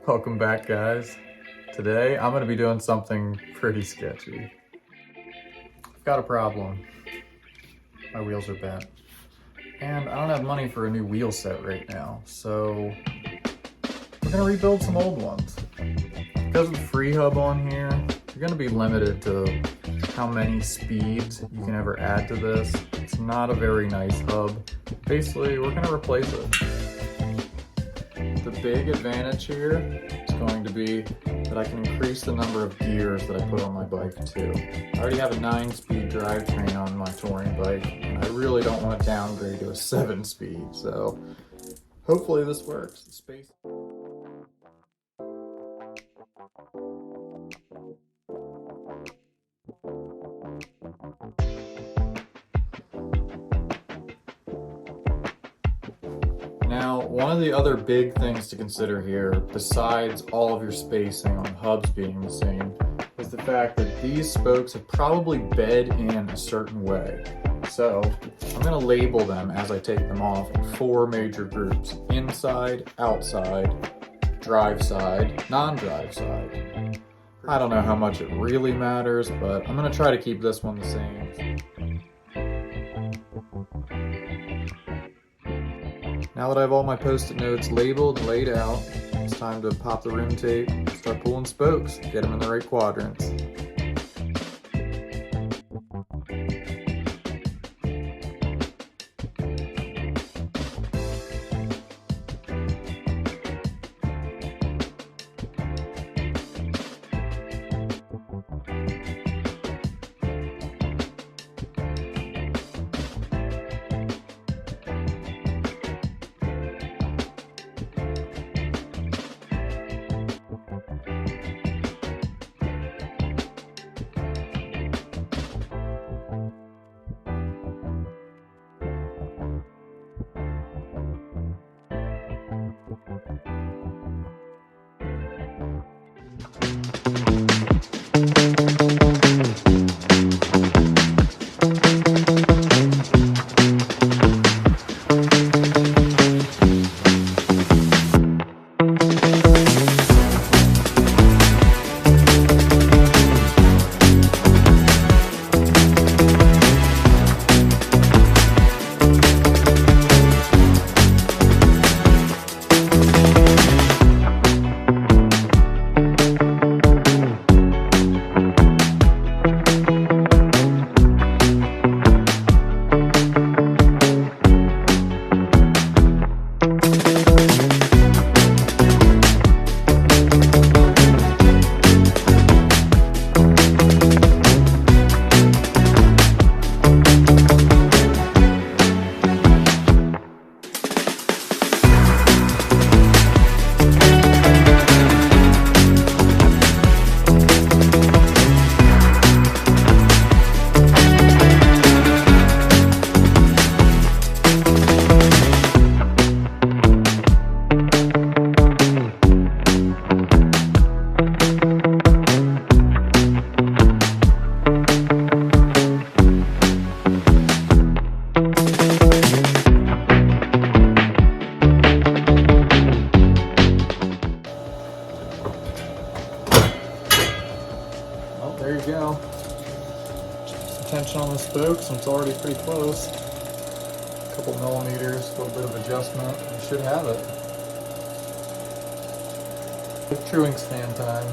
Welcome back, guys. Today I'm going to be doing something pretty sketchy. I've got a problem. My wheels are bent. And I don't have money for a new wheel set right now, so we're going to rebuild some old ones. Because of the freehub on here, you're going to be limited to how many speeds you can ever add to this. It's not a very nice hub. Basically, we're going to replace it. The big advantage here is going to be that I can increase the number of gears that I put on my bike too. I already have a 9-speed drivetrain on my touring bike, and I really don't want to downgrade to a 7-speed, so hopefully this works. The space. Now, one of the other big things to consider here, besides all of your spacing on hubs being the same, is the fact that these spokes have probably bed in a certain way. So, I'm going to label them as I take them off in 4 major groups: inside, outside, drive side, non-drive side. I don't know how much it really matters, but I'm going to try to keep this one the same. Now that I have all my post-it notes labeled and laid out, it's time to pop the rim tape, start pulling spokes, get them in the right quadrants. There you go. Just tension on the spokes, and it's already pretty close. A couple millimeters, a little bit of adjustment, you should have it. It's chewing stand time.